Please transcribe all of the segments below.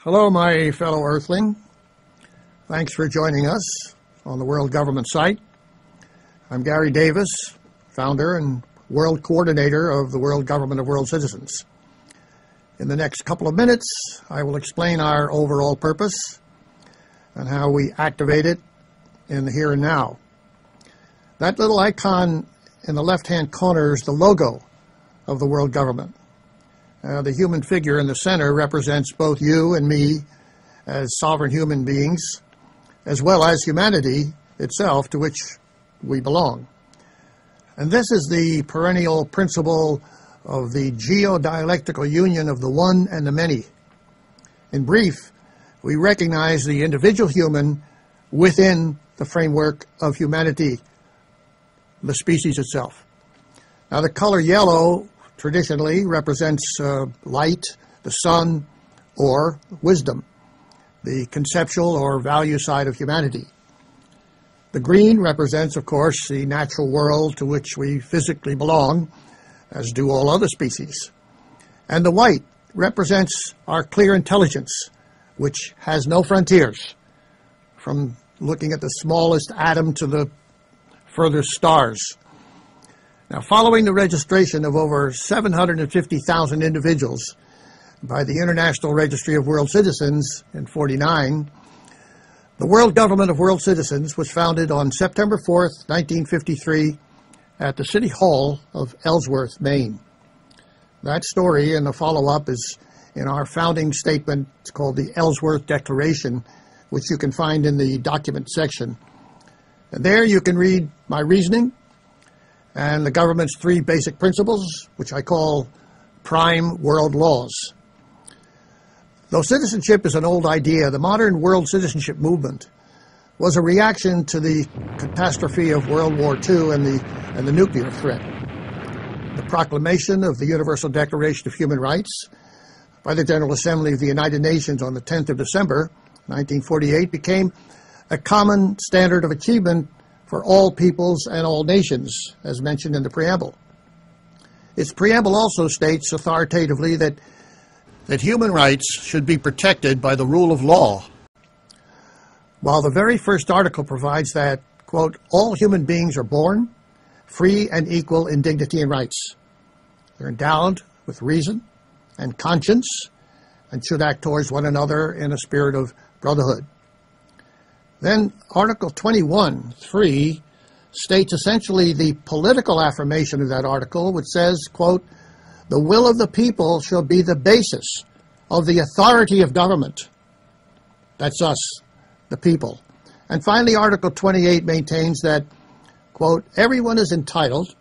Hello, my fellow Earthling. Thanks for joining us on the World Government site. I'm Gary Davis, founder and World Coordinator of the World Government of World Citizens. In the next couple of minutes, I will explain our overall purpose and how we activate it in the here and now. That little icon in the left-hand corner is the logo of the World Government. The human figure in the center represents both you and me as sovereign human beings, as well as humanity itself, to which we belong. And this is the perennial principle of the geo-dialectical union of the one and the many. In brief, we recognize the individual human within the framework of humanity, the species itself. Now, the color yellow traditionally represents light, the sun, or wisdom, the conceptual or value side of humanity. The green represents, of course, the natural world to which we physically belong, as do all other species. And the white represents our clear intelligence, which has no frontiers, from looking at the smallest atom to the furthest stars. Now, following the registration of over 750,000 individuals by the International Registry of World Citizens in 1949, the World Government of World Citizens was founded on September 4th, 1953, at the City Hall of Ellsworth, Maine. That story and the follow-up is in our founding statement. It's called the Ellsworth Declaration, which you can find in the document section. And there you can read my reasoning and the government's three basic principles, which I call prime world laws. Though citizenship is an old idea, the modern world citizenship movement was a reaction to the catastrophe of World War II and the nuclear threat. The proclamation of the Universal Declaration of Human Rights by the General Assembly of the United Nations on the 10th of December, 1948, became a common standard of achievement for all peoples and all nations, as mentioned in the preamble. Its preamble also states authoritatively that human rights should be protected by the rule of law, while the very first article provides that, quote, all human beings are born free and equal in dignity and rights. They're endowed with reason and conscience and should act towards one another in a spirit of brotherhood. Then Article 21(3) states essentially the political affirmation of that article, which says, quote, the will of the people shall be the basis of the authority of government. That's us, the people. And finally, Article 28 maintains that, quote, everyone is entitled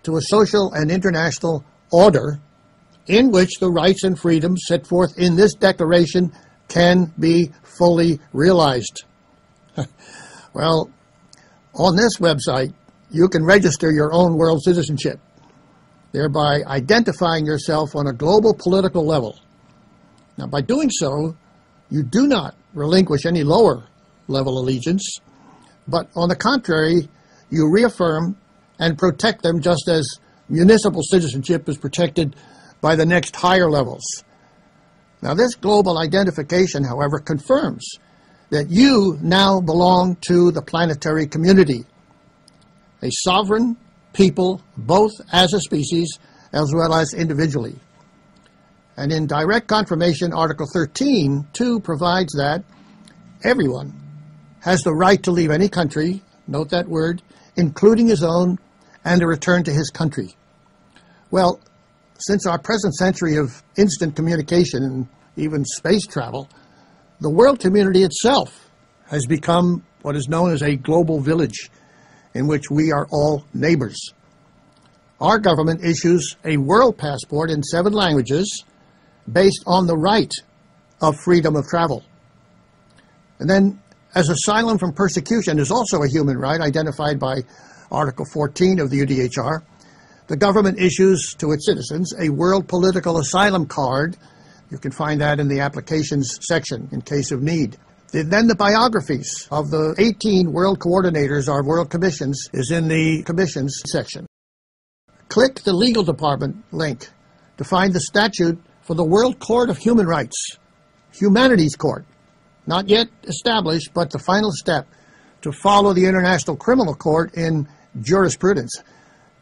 to a social and international order in which the rights and freedoms set forth in this declaration can be fully realized. Well, on this website, you can register your own world citizenship, thereby identifying yourself on a global political level. Now, by doing so, you do not relinquish any lower level allegiance, but on the contrary, you reaffirm and protect them just as municipal citizenship is protected by the next higher levels. Now, this global identification, however, confirms that you now belong to the planetary community, a sovereign people, both as a species as well as individually. And in direct confirmation, Article 13, too, provides that everyone has the right to leave any country, note that word, including his own, and to return to his country. Well, since our present century of instant communication and even space travel, the world community itself has become what is known as a global village in which we are all neighbors. Our government issues a world passport in 7 languages based on the right of freedom of travel. And then, as asylum from persecution is also a human right identified by Article 14 of the UDHR, the government issues to its citizens a World Political Asylum Card. You can find that in the applications section in case of need. Then the biographies of the 18 world coordinators, our world commissions, is in the commissions section. Click the legal department link to find the statute for the World Court of Human Rights. Humanities Court, not yet established, but the final step to follow the International Criminal Court in jurisprudence.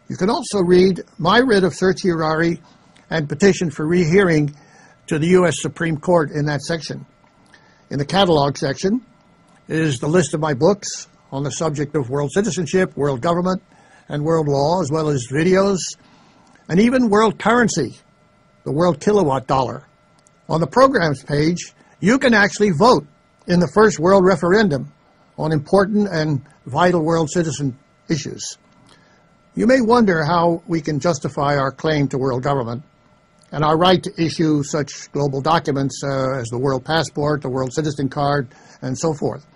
You can also read my writ of certiorari and petition for rehearing to the U.S. Supreme Court in that section. In the catalog section is the list of my books on the subject of world citizenship, world government, and world law, as well as videos, and even world currency, the world kilowatt dollar. On the programs page, you can actually vote in the first world referendum on important and vital world citizen issues. You may wonder how we can justify our claim to world government and our right to issue such global documents as the World Passport, the World Citizen Card, and so forth.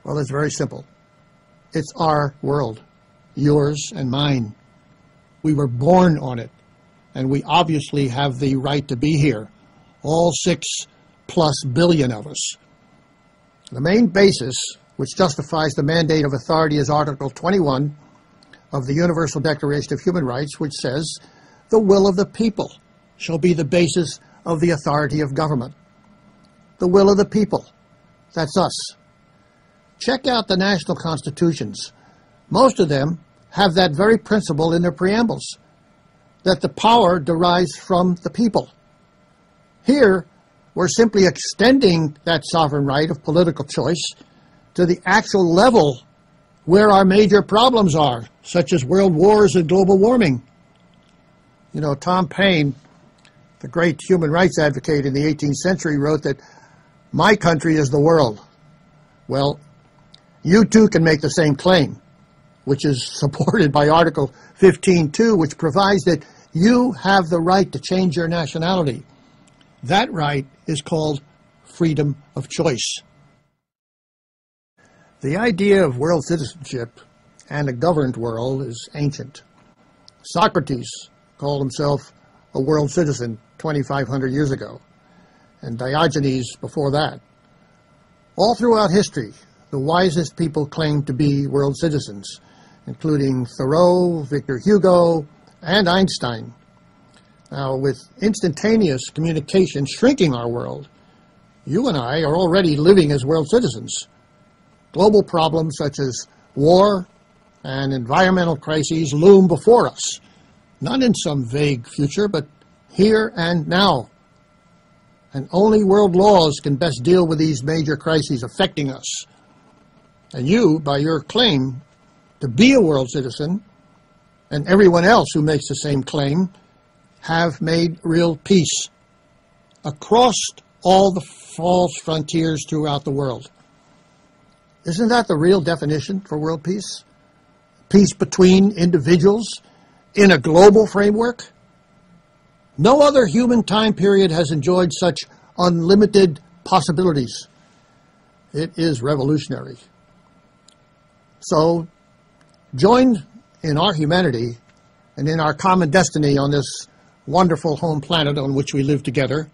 Well, it's very simple. It's our world, yours and mine. We were born on it, and we obviously have the right to be here, all 6+ billion of us. The main basis which justifies the mandate of authority is Article 21 of the Universal Declaration of Human Rights, which says, "The will of the people shall be the basis of the authority of government." The will of the people. That's us. Check out the national constitutions. Most of them have that very principle in their preambles, that the power derives from the people. Here, we're simply extending that sovereign right of political choice to the actual level where our major problems are, such as world wars and global warming. You know, Tom Paine, the great human rights advocate in the 18th century, wrote that my country is the world. Well, you too can make the same claim, which is supported by Article 15.2, which provides that you have the right to change your nationality. That right is called freedom of choice. The idea of world citizenship and a governed world is ancient. Socrates called himself a world citizen 2,500 years ago, and Diogenes before that. All throughout history, the wisest people claimed to be world citizens, including Thoreau, Victor Hugo, and Einstein. Now, with instantaneous communication shrinking our world, you and I are already living as world citizens. Global problems such as war and environmental crises loom before us, not in some vague future, but here and now. And only world laws can best deal with these major crises affecting us. And you, by your claim to be a world citizen, and everyone else who makes the same claim, have made real peace across all the false frontiers throughout the world. Isn't that the real definition for world peace? Peace between individuals in a global framework? No other human time period has enjoyed such unlimited possibilities. It is revolutionary. So, join in our humanity and in our common destiny on this wonderful home planet on which we live together.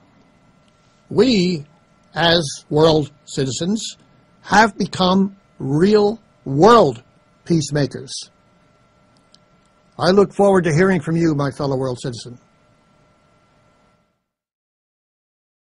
We, as world citizens, have become real world peacemakers. I look forward to hearing from you, my fellow world citizen.